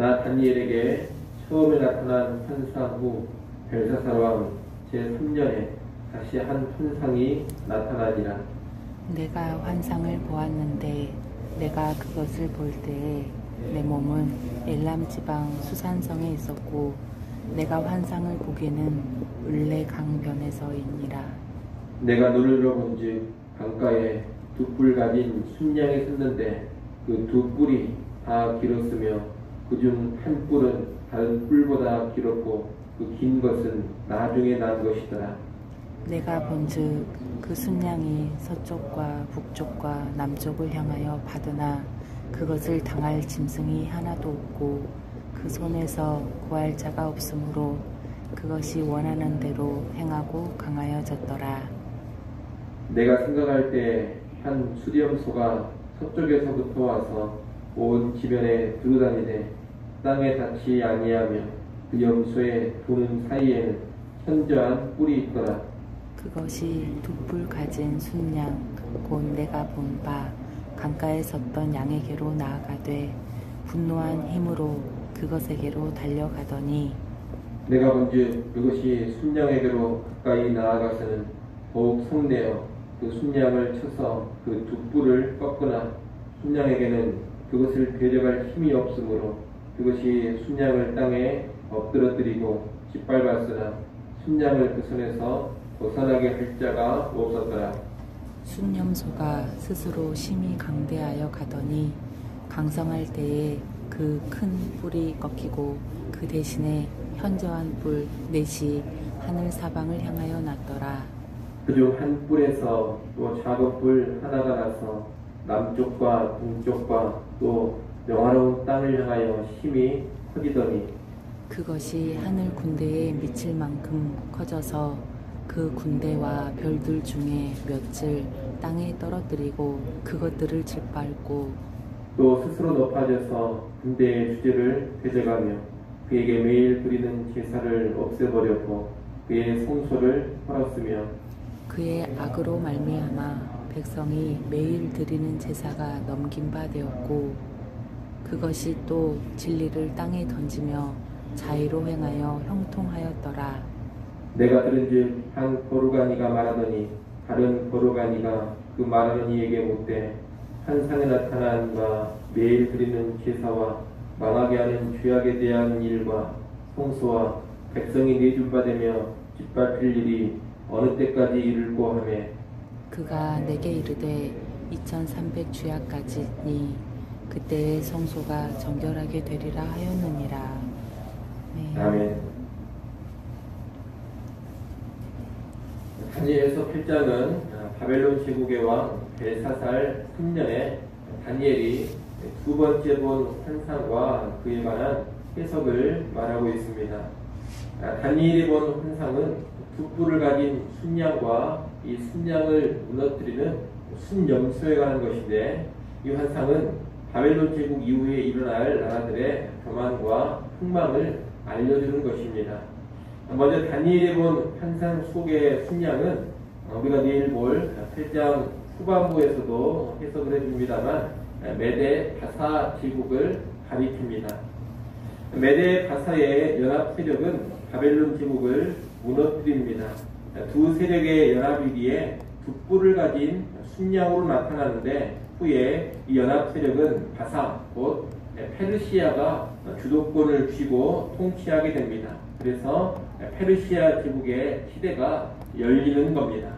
나 다니엘에게 처음에 나타난 환상 후 벨사살 왕 제3년에 다시 한 환상이 나타나니라. 내가 환상을 보았는데 내가 그것을 볼 때에 내 몸은 엘람 지방 수산성에 있었고 내가 환상을 보기는 을레 강변에서이니라. 내가 눈을 들어본즉 강가에 두 뿔 가진 순양이 섰는데 그 두 뿔이 다 길었으며 그중 한 뿔은 다른 뿔보다 길었고 그 긴 것은 나중에 난 것이더라. 내가 본즉 그 순양이 서쪽과 북쪽과 남쪽을 향하여 받으나 그것을 당할 짐승이 하나도 없고 그 손에서 구할 자가 없으므로 그것이 원하는 대로 행하고 강하여졌더라. 내가 생각할 때 한 수렴소가 서쪽에서부터 와서 온 지면에 두루다니되 땅에 닿지 아니하며 그 염소의 도는 사이에는 현저한 뿔이 있더라. 그것이 두 뿔 가진 순양 곧 내가 본 바 강가에 섰던 양에게로 나아가되 분노한 힘으로 그것에게로 달려가더니 내가 본즉 그것이 순양에게로 가까이 나아가서는 더욱 성내어 그 순양을 쳐서 그 두 뿔을 꺾으나 순양에게는 그것을 데려갈 힘이 없으므로 그것이 순양을 땅에 엎드러뜨리고 짓밟았으나 순양을 그 손에서 벗어나게 할 자가 없었더라. 순염소가 스스로 심히 강대하여 가더니 강성할 때에 그 큰 뿔이 꺾이고 그 대신에 현저한 뿔 넷이 하늘 사방을 향하여 났더라. 그중 한 뿔에서 또 작은 뿔 하나가 나서 남쪽과 동쪽과 또 영화로운 땅을 향하여 힘이 커지더니 그것이 하늘 군대에 미칠 만큼 커져서 그 군대와 별들 중에 몇을 땅에 떨어뜨리고 그것들을 짓밟고 또 스스로 높아져서 군대의 주제를 되져가며 그에게 매일 드리는 제사를 없애버렸고 그의 성소를 헐었으며 그의 악으로 말미암아 백성이 매일 드리는 제사가 넘긴 바 되었고 그것이 또 진리를 땅에 던지며 자의로 행하여 형통하였더라. 내가 들은즉 한 거루가니가 말하더니 다른 거루가니가 그 말하는 이에게 묻되 환상에 나타난 바 매일 드리는 제사와 망하게 하는 죄악에 대한 일과 성소와 백성이 내준바되며 짓밟힐 일이 어느 때까지 이룰고 하매 그가 내게 이르되 2300 주야까지니 그때의 성소가 정결하게 되리라 하였느니라. 네. 아멘. 다니엘서 8장은 바벨론 제국의 왕 벨사살 3년에 다니엘이 두 번째 본 환상과 그에 관한 해석을 말하고 있습니다. 다니엘이 본 환상은 두 뿔을 가진 순양과 이 순양을 무너뜨리는 순염소에 관한 것인데 이 환상은 바벨론 제국 이후에 일어날 나라들의 교만과 흥망을 알려주는 것입니다. 먼저 다니엘이 본 환상 속의 순양은 우리가 내일 볼 8장 후반부에서도 해석을 해줍니다만 메데 바사 제국을 가리킵니다. 메데 바사의 연합 세력은 바벨론 제국을 무너뜨립니다. 두 세력의 연합이기에 두 뿔을 가진 순양으로 나타나는데 후에 이 연합 세력은 바사, 곧 페르시아가 주도권을 쥐고 통치하게 됩니다. 그래서 페르시아 제국의 시대가 열리는 겁니다.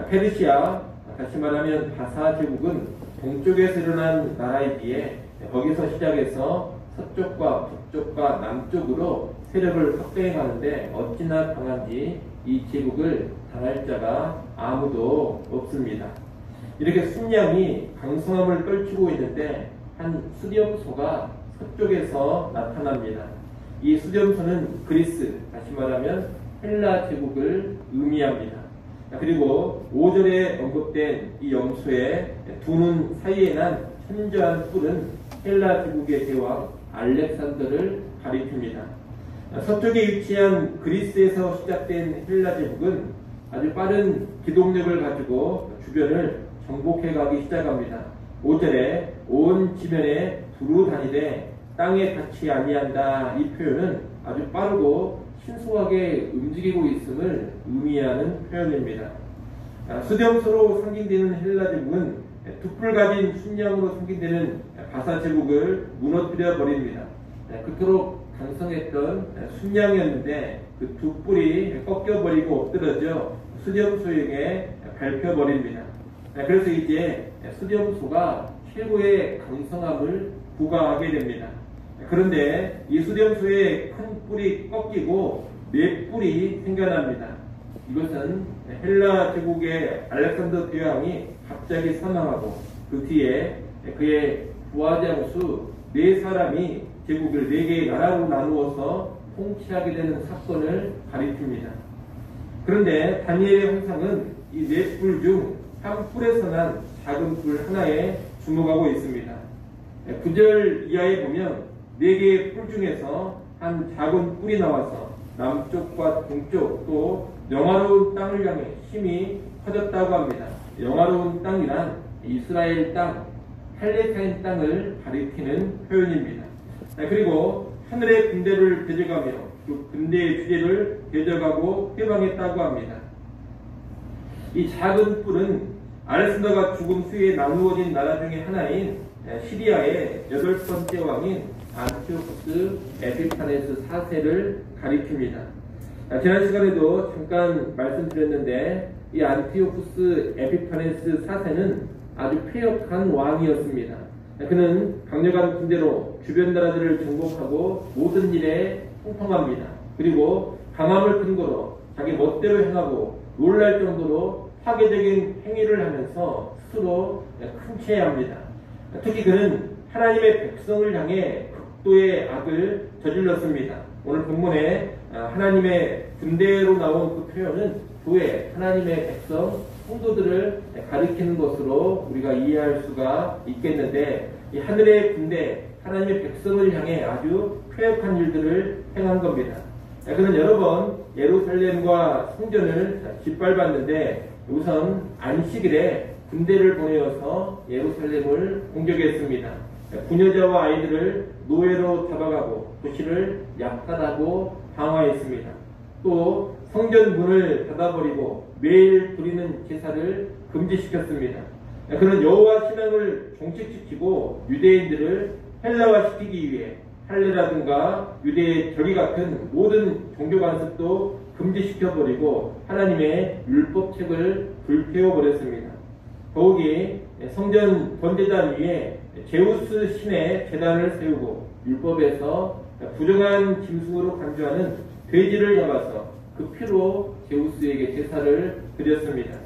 페르시아, 다시 말하면 바사 제국은 동쪽에서 일어난 나라이기에 거기서 시작해서 서쪽과 북쪽과 남쪽으로 세력을 확대해 가는데 어찌나 강한지 이 제국을 당할 자가 아무도 없습니다. 이렇게 순양이 강성함을 떨치고 있는데 한 수렴소가 서쪽에서 나타납니다. 이 수렴소는 그리스, 다시 말하면 헬라 제국을 의미합니다. 그리고 5절에 언급된 이 염소의 두 눈 사이에 난 현저한 뿔은 헬라 제국의 대왕 알렉산더를 가리킵니다. 서쪽에 위치한 그리스에서 시작된 헬라 제국은 아주 빠른 기동력을 가지고 주변을 정복해 가기 시작합니다. 5절에 온 지면에 두루 다니되 땅에 닿지 아니한다. 이 표현은 아주 빠르고 신속하게 움직이고 있음을 의미하는 표현입니다. 수렴소로 상징되는 헬라 제국은 두 뿔 가진 순양으로 상징되는 바사 제국을 무너뜨려 버립니다. 그토록 강성했던 순양이었는데 그 두 뿔이 꺾여버리고 엎드러져 수렴소에게 밟혀버립니다. 그래서 이제 수렴소가 최고의 강성함을 부과하게 됩니다. 그런데 이 수렴소의 큰 뿔이 꺾이고 네 뿔이 생겨납니다. 이것은 헬라 제국의 알렉산더 대왕이 갑자기 사망하고 그 뒤에 그의 부하장수 네 사람이 제국을 네 개의 나라로 나누어서 통치하게 되는 사건을 가리킵니다. 그런데 다니엘의 환상은 이 네 뿔 중 한 뿔에서 난 작은 뿔 하나에 주목하고 있습니다. 9절 이하에 보면 네 개의 뿔 중에서 한 작은 뿔이 나와서 남쪽과 동쪽 또 영화로운 땅을 향해 힘이 커졌다고 합니다. 영화로운 땅이란 이스라엘 땅, 팔레스타인 땅을 가리키는 표현입니다. 그리고 하늘의 군대를 대적하며 그 군대의 주제를 대적하고 해방했다고 합니다. 이 작은 뿔은 알렉산더가 죽은 후에 나누어진 나라 중에 하나인 시리아의 8번째 왕인 안티오쿠스 에피파네스 4세를 가리킵니다. 지난 시간에도 잠깐 말씀드렸는데 이 안티오쿠스 에피파네스 4세는 아주 폐역한 왕이었습니다. 그는 강력한 군대로 주변 나라들을 정복하고 모든 일에 통통합니다. 그리고 강함을 근거로 자기 멋대로 행하고 놀랄 정도로 파괴적인 행위를 하면서 스스로 큰 체합니다. 특히 그는 하나님의 백성을 향해 극도의 악을 저질렀습니다. 오늘 본문에 하나님의 군대로 나온 그 표현은 교회, 하나님의 백성, 성도들을 가리키는 것으로 우리가 이해할 수가 있겠는데 이 하늘의 군대, 하나님의 백성을 향해 아주 폐역한 일들을 행한 겁니다. 그는 여러 번 예루살렘과 성전을 짓밟았는데 우선 안식일에 군대를 보내어서 예루살렘을 공격했습니다. 부녀자와 아이들을 노예로 잡아가고 도시를 약탈하고 방화했습니다. 또 성전 문을 닫아버리고 매일 드리는 제사를 금지시켰습니다. 그는 여호와 신앙을 종식시키고 유대인들을 헬라화시키기 위해 할례라든가 유대의 절기 같은 모든 종교 관습도 금지시켜버리고 하나님의 율법책을 불태워버렸습니다. 더욱이 성전 번제단 위에 제우스 신의 제단을 세우고 율법에서 부정한 짐승으로 간주하는 돼지를 잡아서 그 피로 제우스에게 제사를 드렸습니다.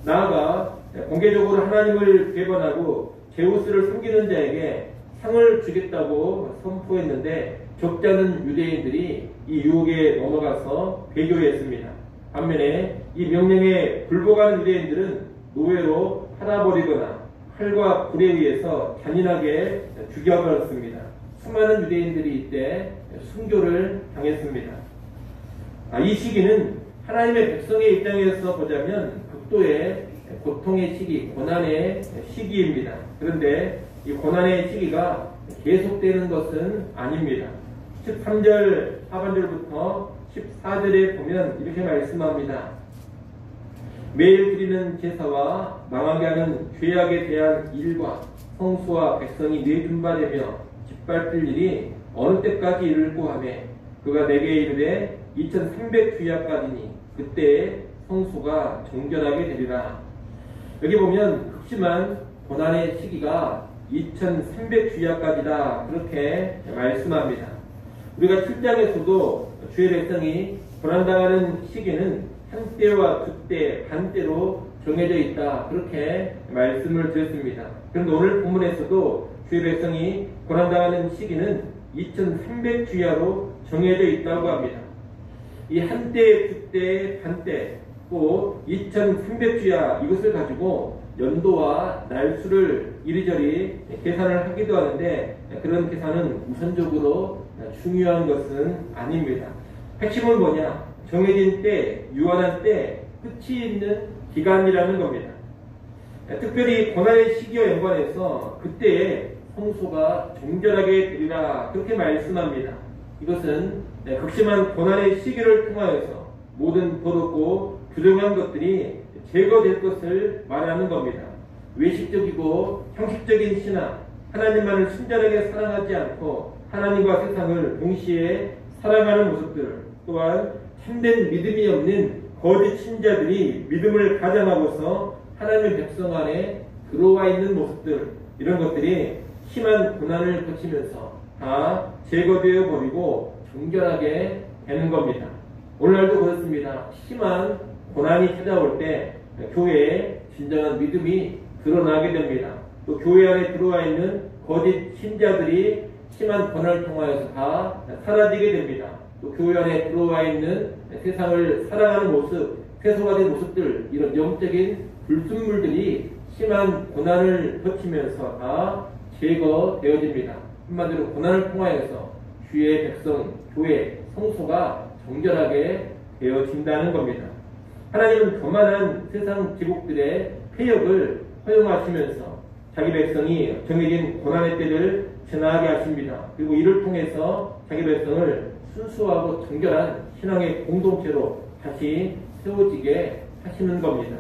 나아가 공개적으로 하나님을 배반하고 제우스를 섬기는 자에게 상을 주겠다고 선포했는데 적지 않은 유대인들이 이 유혹에 넘어가서 배교했습니다. 반면에 이 명령에 불복하는 유대인들은 노예로 팔아버리거나 칼과 불에 의해서 잔인하게 죽여버렸습니다. 수많은 유대인들이 이때 순교를 당했습니다. 이 시기는 하나님의 백성의 입장에서 보자면 극도의 고통의 시기, 고난의 시기입니다. 그런데 이 고난의 시기가 계속되는 것은 아닙니다. 13절 하반절부터 14절에 보면 이렇게 말씀합니다. 매일 드리는 제사와 망하게 하는 죄악에 대한 일과 성수와 백성이 내준바되며 짓밟힐 일이 어느 때까지 이룰고 하며 그가 내게 이르되 2300주야까지니 그때에 성수가 정결하게 되리라. 여기 보면 극심한 고난의 시기가 2300주야까지다 그렇게 말씀합니다. 우리가 7장에서도 주의 백성이 고난당하는 시기는 한때와 두때, 반때로 정해져 있다 그렇게 말씀을 드렸습니다. 그런데 오늘 본문에서도 주의 백성이 고난당하는 시기는 2300주야로 정해져 있다고 합니다. 이 한때, 두때, 반때 또 2300주야 이것을 가지고 연도와 날수를 이리저리 계산을 하기도 하는데 그런 계산은 우선적으로 중요한 것은 아닙니다. 핵심은 뭐냐? 정해진 때, 유한한 때, 끝이 있는 기간이라는 겁니다. 특별히 고난의 시기와 연관해서 그때에 성소가 정결하게 되리라 그렇게 말씀합니다. 이것은 극심한 고난의 시기를 통하여서 모든 더럽고 부정한 것들이 제거될 것을 말하는 겁니다. 외식적이고 형식적인 신앙, 하나님만을 순전하게 사랑하지 않고 하나님과 세상을 동시에 사랑하는 모습들, 또한 참된 믿음이 없는 거짓 신자들이 믿음을 가장하고서 하나님의 백성 안에 들어와 있는 모습들, 이런 것들이 심한 고난을 거치면서 다 제거되어 버리고 정결하게 되는 겁니다. 오늘날도 그렇습니다. 심한 고난이 찾아올 때 교회에 진정한 믿음이 드러나게 됩니다. 또 교회 안에 들어와 있는 거짓 신자들이 심한 고난을 통하여서 다 사라지게 됩니다. 또 교회 안에 들어와 있는 세상을 사랑하는 모습, 퇴소화된 모습들, 이런 영적인 불순물들이 심한 고난을 거치면서 다 제거되어집니다. 한마디로 고난을 통하여서 주의 백성, 교회, 성소가 정결하게 되어진다는 겁니다. 하나님은 교만한 세상 제국들의 폐역을 허용하시면서 자기 백성이 정해진 고난의 때를 지나게 하십니다. 그리고 이를 통해서 자기 백성을 순수하고 정결한 신앙의 공동체로 다시 세워지게 하시는 겁니다.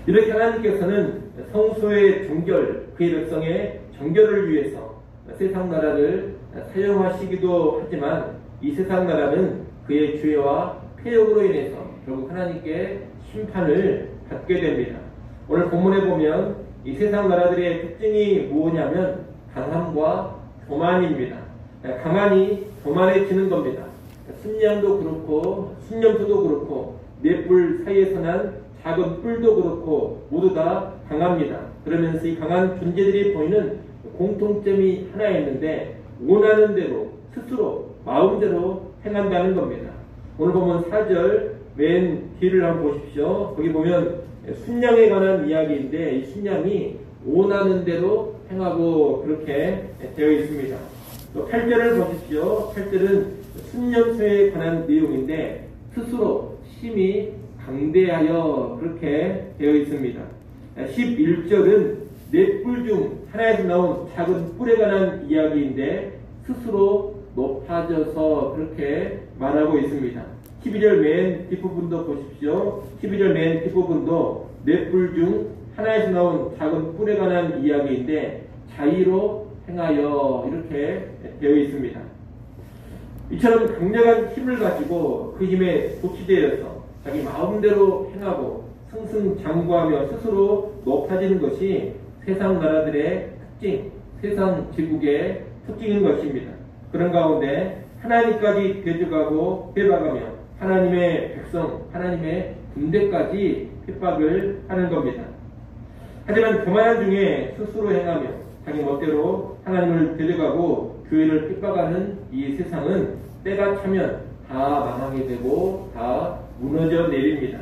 이렇게 하나님께서는 성소의 정결, 그의 백성의 정결을 위해서 세상 나라를 사용하시기도 하지만 이 세상 나라는 그의 죄와 폐역으로 인해서 결국 하나님께 심판을 받게 됩니다. 오늘 본문에 보면 이 세상 나라들의 특징이 뭐냐면 강함과 교만입니다. 강하니 교만해지는 겁니다. 순양도 그렇고 순념토도 그렇고 넷불 사이에서 난 작은 뿔도 그렇고 모두 다 강합니다. 그러면서 이 강한 존재들이 보이는 공통점이 하나 있는데 원하는 대로 스스로 마음대로 행한다는 겁니다. 오늘 보면 4절 맨 뒤를 한번 보십시오. 거기 보면 순양에 관한 이야기인데 이 순양이 원하는 대로 행하고 그렇게 되어 있습니다. 또 8절을 보십시오. 8절은 순념소에 관한 내용인데 스스로 심히 강대하여 그렇게 되어 있습니다. 11절은 넷불 중 하나에서 나온 작은 뿔에 관한 이야기인데 스스로 높아져서 그렇게 말하고 있습니다. 12절 맨 뒷부분도 보십시오. 12절 맨 뒷부분도 넷불 중 하나에서 나온 작은 뿔에 관한 이야기인데 자의로 행하여 이렇게 되어 있습니다. 이처럼 강력한 힘을 가지고 그 힘에 도취되어서 자기 마음대로 행하고 승승장구하며 스스로 높아지는 것이 세상 나라들의 특징, 세상 제국의 특징인 것입니다. 그런 가운데 하나님까지 대적하고 배박하며 하나님의 백성, 하나님의 군대까지 핍박을 하는 겁니다. 하지만 교만한 중에 스스로 행하며 자기 멋대로 하나님을 대적하고 교회를 핍박하는 이 세상은 때가 차면 다 망하게 되고 다 무너져 내립니다.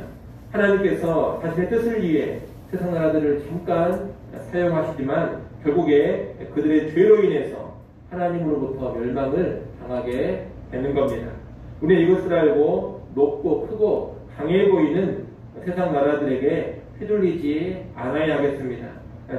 하나님께서 자신의 뜻을 위해 세상 나라들을 잠깐 사용하시지만 결국에 그들의 죄로 인해서 하나님으로부터 멸망을 당하게 되는 겁니다. 우리는 이것을 알고 높고 크고 강해 보이는 세상 나라들에게 휘둘리지 않아야 하겠습니다.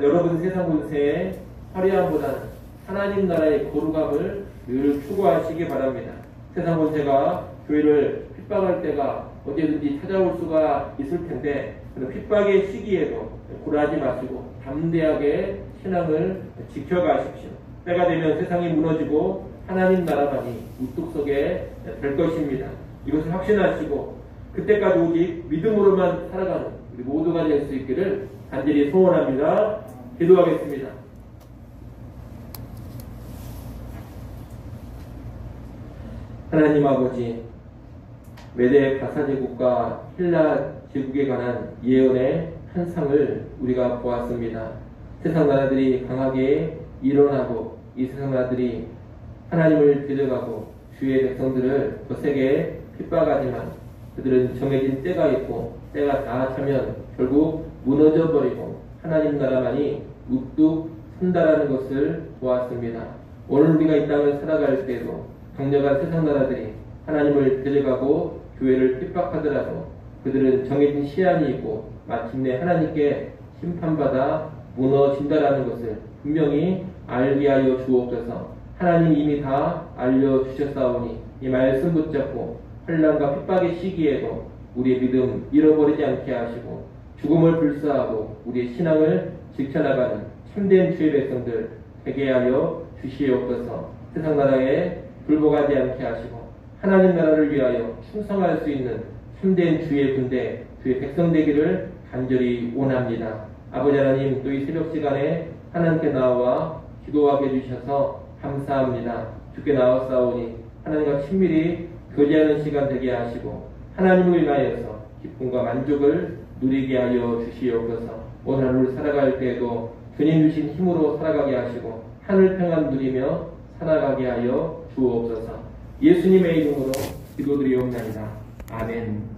여러분 세상 권세의 화려함보다는 하나님 나라의 거룩함을 늘 추구하시기 바랍니다. 세상 권세가 교회를 핍박할 때가 언제든지 찾아올 수가 있을 텐데 핍박의 시기에도 굴하지 마시고 담대하게 신앙을 지켜가십시오. 때가 되면 세상이 무너지고 하나님 나라만이 우뚝 서게 될 것입니다. 이것을 확신하시고 그때까지 오직 믿음으로만 살아가는 우리 모두가 될 수 있기를 간절히 소원합니다. 기도하겠습니다. 하나님 아버지, 메데 바사 제국과 힐라 제국에 관한 예언의 한 상을 우리가 보았습니다. 세상 나라들이 강하게 일어나고 이 세상 나라들이 하나님을 데려가고 주의 백성들을 더 세게 핍박하지만 그들은 정해진 때가 있고 때가 다 차면 결국 무너져 버리고 하나님 나라만이 우뚝 선다라는 것을 보았습니다. 오늘 우리가 이 땅을 살아갈 때도 강력한 세상 나라들이 하나님을 데려가고 교회를 핍박하더라도 그들은 정해진 시한이 있고 마침내 하나님께 심판받아 무너진다라는 것을 분명히 알게 하여 주옵소서. 하나님 이미 다 알려주셨사오니 이 말씀 붙잡고 환난과 핍박의 시기에도 우리의 믿음 잃어버리지 않게 하시고 죽음을 불사하고 우리의 신앙을 지켜나가는 참된 주의 백성들 되게 하여 주시옵소서. 세상 나라에 불복하지 않게 하시고 하나님 나라를 위하여 충성할 수 있는 참된 주의 군대, 주의 백성 되기를 간절히 원합니다. 아버지 하나님, 또 이 새벽 시간에 하나님께 나와 기도하게 해주셔서 감사합니다. 주께 나왔사오니 하나님과 친밀히 교제하는 시간 되게 하시고 하나님을 인하여서 기쁨과 만족을 누리게 하여 주시옵소서. 오늘 하루를 살아갈 때에도 주님 주신 힘으로 살아가게 하시고 하늘 평안 누리며 살아가게 하여 주옵소서. 예수님의 이름으로 기도드리옵나이다. 아멘.